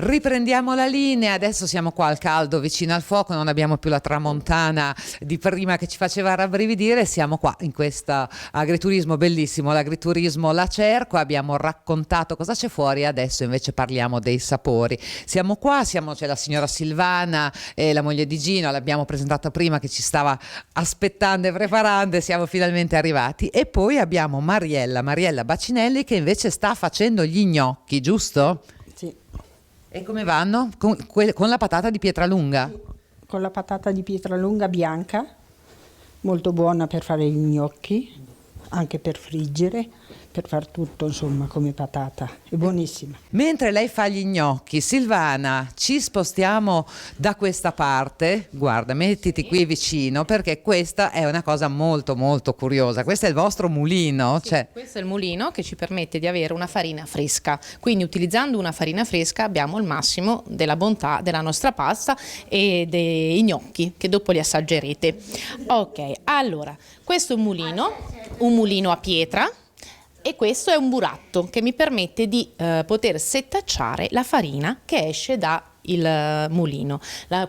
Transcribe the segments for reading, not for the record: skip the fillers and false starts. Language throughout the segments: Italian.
Riprendiamo la linea, adesso siamo qua al caldo vicino al fuoco, non abbiamo più la tramontana di prima che ci faceva rabbrividire, siamo qua in questo agriturismo bellissimo, l'agriturismo La Cerco, abbiamo raccontato cosa c'è fuori, adesso invece parliamo dei sapori. Siamo qua, c'è la signora Silvana, la moglie di Gino, l'abbiamo presentata prima che ci stava aspettando e preparando e siamo finalmente arrivati, e poi abbiamo Mariella Bacinelli che invece sta facendo gli gnocchi, giusto? Sì. E come vanno? Con la patata di Pietralunga? Con la patata di Pietralunga bianca, molto buona per fare gli gnocchi, anche per friggere, per far tutto insomma come patata, è buonissima. Mentre lei fa gli gnocchi, Silvana, ci spostiamo da questa parte, guarda, mettiti qui vicino perché questa è una cosa molto molto curiosa, questo è il vostro mulino? Sì, questo è il mulino che ci permette di avere una farina fresca, quindi utilizzando una farina fresca abbiamo il massimo della bontà della nostra pasta e dei gnocchi che dopo li assaggerete. Ok, allora, questo è un mulino a pietra. E questo è un buratto che mi permette di poter setacciare la farina che esce da il mulino.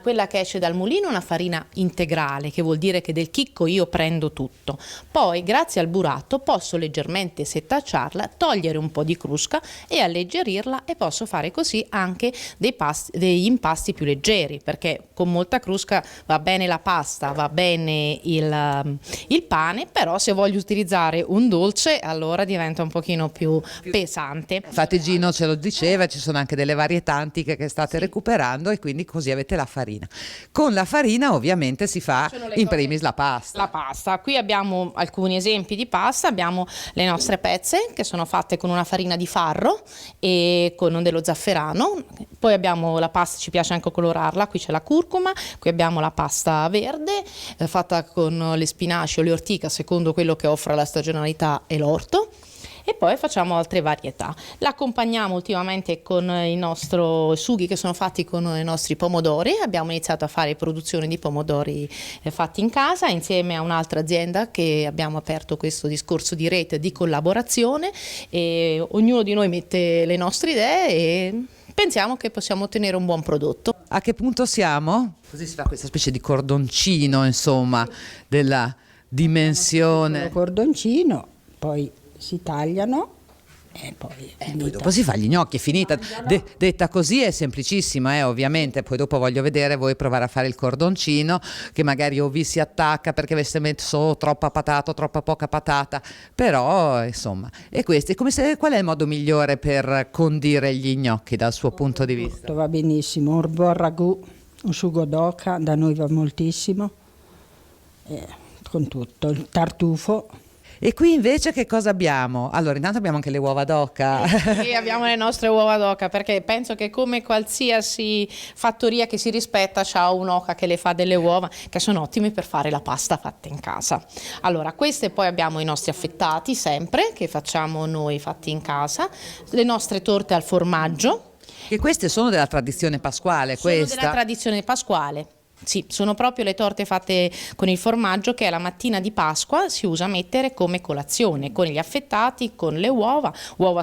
Quella che esce dal mulino è una farina integrale, che vuol dire che del chicco io prendo tutto. Poi grazie al buratto posso leggermente setacciarla, togliere un po' di crusca e alleggerirla, e posso fare così anche degli impasti più leggeri, perché con molta crusca va bene la pasta, va bene il pane, però se voglio utilizzare un dolce allora diventa un pochino più pesante. Infatti Gino ce lo diceva, ci sono anche delle varietà antiche che state recuperando e quindi così avete la farina. Con la farina ovviamente si fa in primis la pasta. La pasta, qui abbiamo alcuni esempi di pasta, abbiamo le nostre pezze che sono fatte con una farina di farro e con dello zafferano, poi abbiamo la pasta, ci piace anche colorarla, qui c'è la curcuma, qui abbiamo la pasta verde fatta con le spinaci o le ortiche secondo quello che offre la stagionalità e l'orto. E poi facciamo altre varietà. L'accompagniamo ultimamente con i nostri sughi che sono fatti con i nostri pomodori. Abbiamo iniziato a fare produzione di pomodori fatti in casa insieme a un'altra azienda che abbiamo aperto questo discorso di rete di collaborazione, e ognuno di noi mette le nostre idee e pensiamo che possiamo ottenere un buon prodotto. A che punto siamo? Così si fa questa specie di cordoncino, insomma, della dimensione. Il cordoncino, poi si tagliano e poi dopo si fa gli gnocchi, è finita. Detta così è semplicissima, ovviamente. Poi dopo voglio vedere voi provare a fare il cordoncino, che magari o vi si attacca perché aveste messo troppa patata o troppa poca patata, però insomma. E questo, qual è il modo migliore per condire gli gnocchi dal suo punto di vista? va benissimo, un buon ragù, un sugo d'oca, da noi va moltissimo, con tutto, il tartufo. E qui invece che cosa abbiamo? Allora, intanto abbiamo anche le uova d'oca. Sì, abbiamo le nostre uova d'oca, perché penso che come qualsiasi fattoria che si rispetta c'ha un'oca che le fa delle uova che sono ottime per fare la pasta fatta in casa. Allora, queste poi abbiamo i nostri affettati sempre, che facciamo noi fatti in casa, le nostre torte al formaggio. E queste sono della tradizione pasquale, Sono della tradizione pasquale. Sì, sono proprio le torte fatte con il formaggio che la mattina di Pasqua si usa mettere come colazione, con gli affettati, con le uova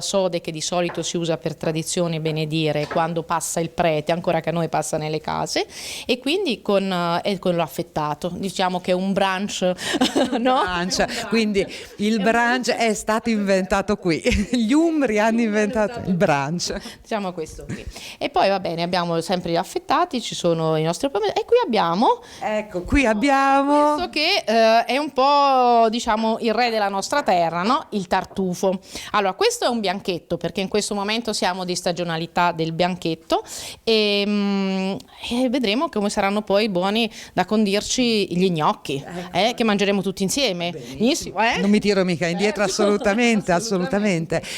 sode che di solito si usa per tradizione benedire quando passa il prete, ancora che a noi passa nelle case, e quindi con l'affettato, diciamo che è un brunch, no? Quindi il brunch è stato inventato qui, gli umbri hanno inventato il brunch. Diciamo questo qui. E poi va bene, abbiamo sempre gli affettati, ci sono i nostri pomodori, e qui abbiamo questo che è un po', diciamo, il re della nostra terra, no? Il tartufo. Allora, questo è un bianchetto, perché in questo momento siamo di stagionalità del bianchetto, e vedremo come saranno poi buoni da condirci gli gnocchi, che mangeremo tutti insieme. Benissimo, Non mi tiro mica indietro, assolutamente.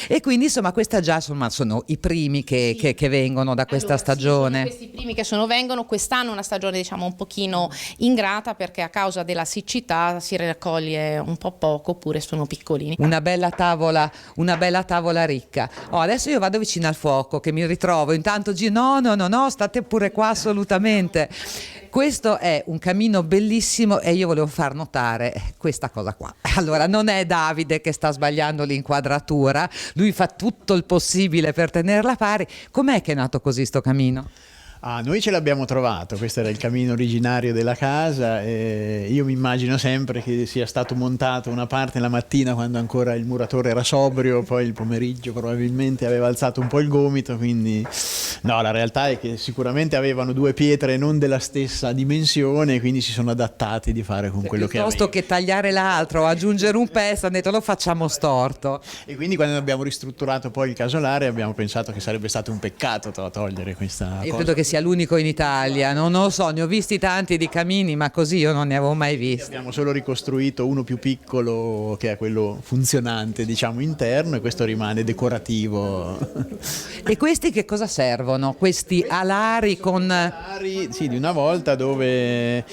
E quindi insomma questa già sono i primi che vengono da questa stagione. Questi primi che vengono, quest'anno è una stagione diciamo diciamo un pochino ingrata, perché a causa della siccità si raccoglie un po' poco oppure sono piccolini. Una bella tavola ricca. Oh, adesso io vado vicino al fuoco che mi ritrovo, intanto no, state pure qua assolutamente. Questo è un camino bellissimo e io volevo far notare questa cosa qua. Allora, non è Davide che sta sbagliando l'inquadratura, lui fa tutto il possibile per tenerla pari. Com'è che è nato così sto camino? Noi ce l'abbiamo trovato, questo era il camino originario della casa e io mi immagino sempre che sia stato montato una parte la mattina quando ancora il muratore era sobrio, poi il pomeriggio probabilmente aveva alzato un po' il gomito, quindi no, la realtà è che sicuramente avevano due pietre non della stessa dimensione, quindi si sono adattati di fare con quello che avevano. Piuttosto che tagliare l'altro o aggiungere un pezzo, hanno detto lo facciamo storto. E quindi quando abbiamo ristrutturato poi il casolare abbiamo pensato che sarebbe stato un peccato togliere questa Io cosa. credo che sia l'unico in Italia, non lo so, ne ho visti tanti di camini, ma così io non ne avevo mai visti. Abbiamo solo ricostruito uno più piccolo che è quello funzionante, diciamo, interno, e questo rimane decorativo. E questi che cosa servono? Questi alari con... Sì, di una volta, dove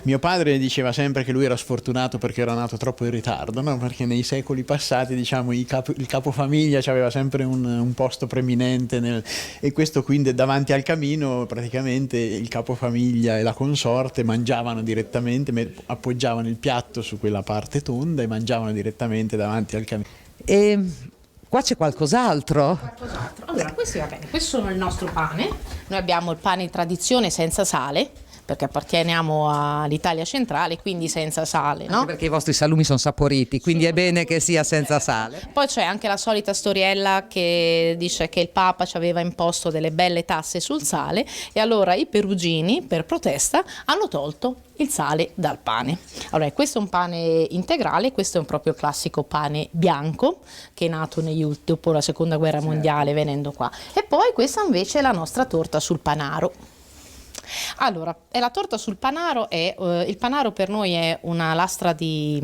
mio padre diceva sempre che lui era sfortunato perché era nato troppo in ritardo, no? Perché nei secoli passati, diciamo, il capofamiglia aveva sempre un posto preeminente e questo quindi davanti al camino praticamente il capofamiglia e la consorte mangiavano direttamente, appoggiavano il piatto su quella parte tonda e mangiavano direttamente davanti al camino. E qua c'è qualcos'altro? Allora, questi va bene, questo sono il nostro pane. Noi abbiamo il pane di tradizione senza sale, perché apparteniamo all'Italia centrale, quindi senza sale, no? Anche perché i vostri salumi sono saporiti, quindi è bene che sia senza sale. Poi c'è anche la solita storiella che dice che il Papa ci aveva imposto delle belle tasse sul sale e allora i perugini, per protesta, hanno tolto il sale dal pane. Allora, questo è un pane integrale, questo è un proprio classico pane bianco che è nato dopo la seconda guerra mondiale venendo qua. E poi questa invece è la nostra torta sul panaro. Allora, la torta sul panaro il panaro per noi è una lastra di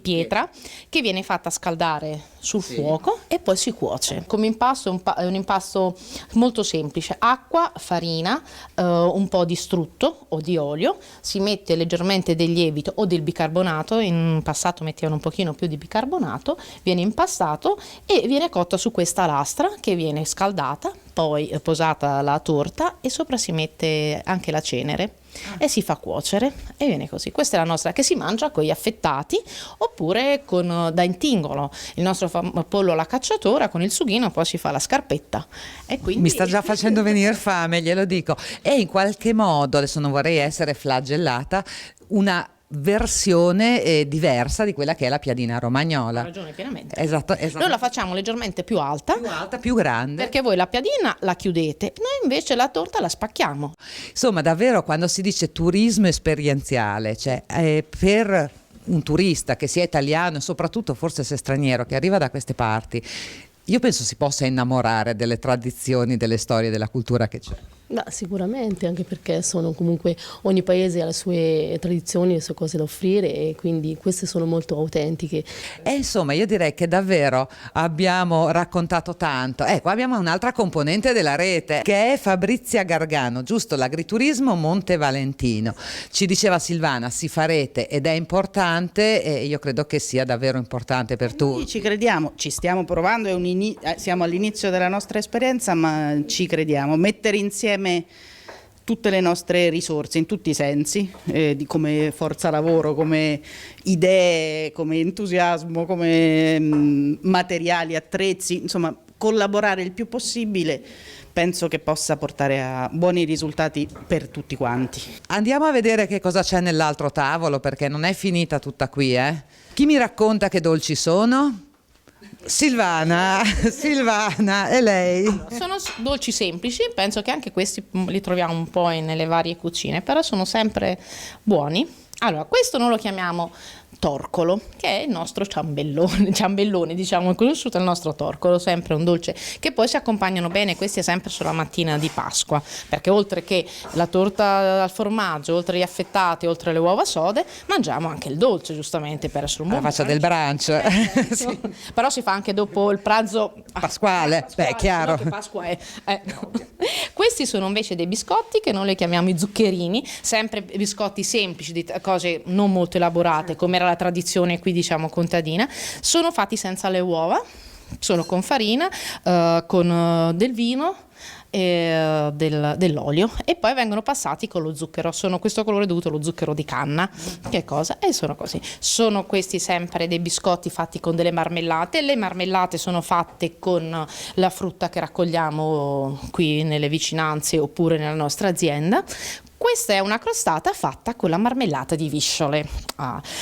pietra che viene fatta scaldare sul fuoco e poi si cuoce. Come impasto è un impasto molto semplice: acqua, farina, un po' di strutto o di olio, si mette leggermente del lievito o del bicarbonato, in passato mettevano un pochino più di bicarbonato, viene impastato e viene cotto su questa lastra che viene scaldata, poi posata la torta e sopra si mette anche la cenere e si fa cuocere e viene così. Questa è la nostra, che si mangia con gli affettati oppure da intingolo. Il nostro pollo alla cacciatora con il sughino, poi si fa la scarpetta e quindi... Mi sta già facendo venire fame, glielo dico. E in qualche modo, adesso non vorrei essere flagellata, una versione diversa di quella che è la piadina romagnola. Ha ragione pienamente. Esatto. Noi la facciamo leggermente più alta, più grande. perché voi la piadina la chiudete, noi invece la torta la spacchiamo. Insomma, davvero, quando si dice turismo esperienziale, cioè per un turista che sia italiano e soprattutto forse se straniero che arriva da queste parti, io penso si possa innamorare delle tradizioni, delle storie, della cultura che c'è. Sicuramente, anche perché comunque ogni paese ha le sue tradizioni, le sue cose da offrire e quindi queste sono molto autentiche. E insomma, io direi che davvero abbiamo raccontato tanto. Ecco, abbiamo un'altra componente della rete che è Fabrizia Gargano, giusto? L'agriturismo Monte Valentino. Ci diceva Silvana, si fa rete ed è importante e io credo che sia davvero importante per tutti. Noi ci crediamo, ci stiamo provando, siamo all'inizio della nostra esperienza, ma ci crediamo. Mettere insieme tutte le nostre risorse in tutti i sensi, come forza lavoro, come idee, come entusiasmo, come materiali, attrezzi, insomma collaborare il più possibile, penso che possa portare a buoni risultati per tutti quanti. Andiamo a vedere che cosa c'è nell'altro tavolo, perché non è finita tutta qui, eh? Chi mi racconta che dolci sono? Silvana, e lei? Sono dolci semplici, penso che anche questi li troviamo un po' nelle varie cucine, però sono sempre buoni. Allora, questo noi lo chiamiamo torcolo, che è il nostro ciambellone, diciamo, è conosciuto il nostro torcolo, sempre un dolce che poi si accompagnano bene, questi è sempre sulla mattina di Pasqua, perché oltre che la torta al formaggio, oltre gli affettati, oltre le uova sode, mangiamo anche il dolce, giustamente, per essere un buon La faccia del brunch. sì. Però si fa anche dopo il pranzo Pasquale, beh, è chiaro. Che Pasqua è. Questi sono invece dei biscotti che noi le chiamiamo i zuccherini, sempre biscotti semplici, di cose non molto elaborate, come era la tradizione qui, diciamo, contadina. Sono fatti senza le uova, sono con farina, con del vino, dell'olio, e poi vengono passati con lo zucchero. Sono questo colore dovuto allo zucchero di canna, che cosa? E sono così. Sono questi sempre dei biscotti fatti con delle marmellate. Le marmellate sono fatte con la frutta che raccogliamo qui nelle vicinanze oppure nella nostra azienda. Questa è una crostata fatta con la marmellata di visciole.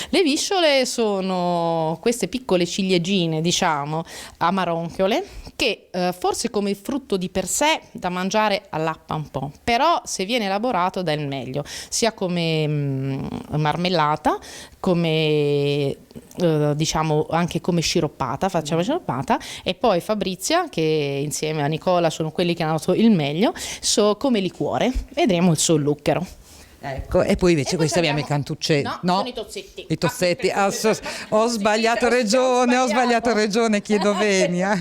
Le visciole sono queste piccole ciliegine, diciamo, a maronchiole, che forse come frutto di per sé da mangiare allappa un po', però se viene elaborato dà il meglio, sia come marmellata, come diciamo anche come sciroppata, facciamo sciroppata, e poi Fabrizia, che insieme a Nicola sono quelli che hanno dato il meglio, come liquore. Vedremo il suo zucchero. Ecco, e poi invece questi abbiamo i cantuccetti. No, sono i tozzetti. I tossetti. Ho sbagliato regione, chiedo venia.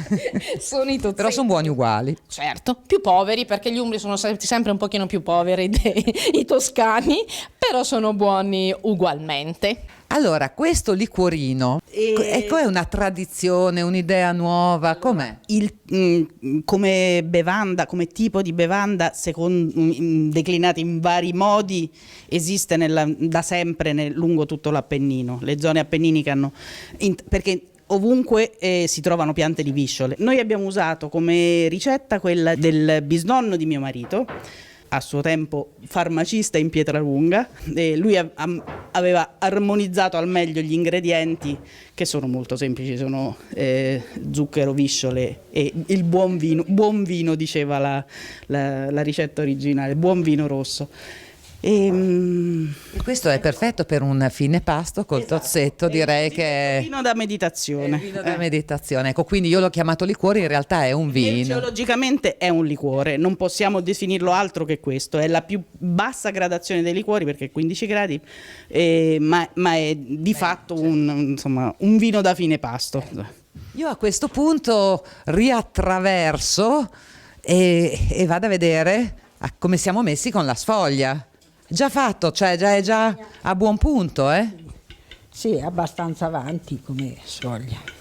Sono i tozzetti. Però sono buoni uguali. Certo, più poveri, perché gli umbri sono sempre un pochino più poveri dei toscani, però sono buoni ugualmente. Allora, questo liquorino, ecco, è una tradizione, un'idea nuova, com'è? Come bevanda, come tipo di bevanda, declinata in vari modi, esiste da sempre lungo tutto l'Appennino, le zone appenniniche hanno, perché ovunque si trovano piante di visciole. Noi abbiamo usato come ricetta quella del bisnonno di mio marito, a suo tempo farmacista in Pietralunga, e lui aveva armonizzato al meglio gli ingredienti, che sono molto semplici, sono zucchero, visciole e il buon vino diceva la ricetta originale, buon vino rosso. E questo è perfetto per un fine pasto col tozzetto, direi che è vino da meditazione. vino da meditazione. Ecco, quindi io l'ho chiamato liquore, in realtà è un vino. Geologicamente è un liquore, non possiamo definirlo altro che questo, è la più bassa gradazione dei liquori perché è 15 gradi, ma è di fatto un vino da fine pasto. Io a questo punto riattraverso e vado a vedere come siamo messi con la sfoglia. Già fatto, cioè è già a buon punto, eh? Sì, abbastanza avanti come sfoglia.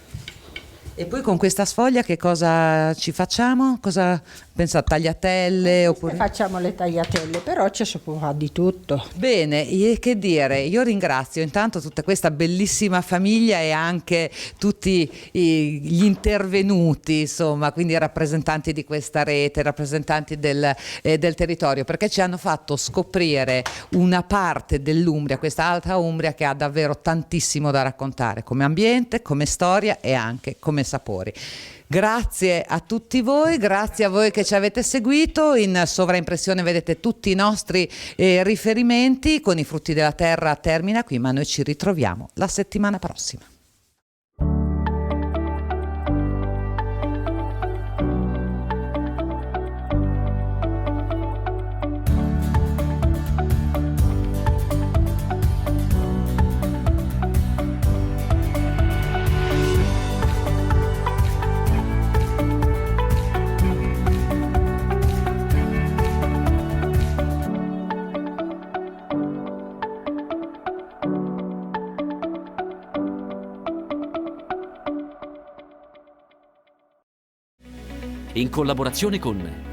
E poi con questa sfoglia che cosa ci facciamo? Cosa pensa, tagliatelle oppure? Facciamo le tagliatelle, però ci si può fare di tutto. Bene, che dire, io ringrazio intanto tutta questa bellissima famiglia e anche tutti gli intervenuti, insomma, quindi i rappresentanti di questa rete, rappresentanti del territorio, perché ci hanno fatto scoprire una parte dell'Umbria, questa Alta Umbria, che ha davvero tantissimo da raccontare, come ambiente, come storia e anche come sapori. Grazie a tutti voi, grazie a voi che ci avete seguito. In sovraimpressione vedete tutti i nostri riferimenti. Con i frutti della terra termina qui, ma noi ci ritroviamo la settimana prossima. In collaborazione con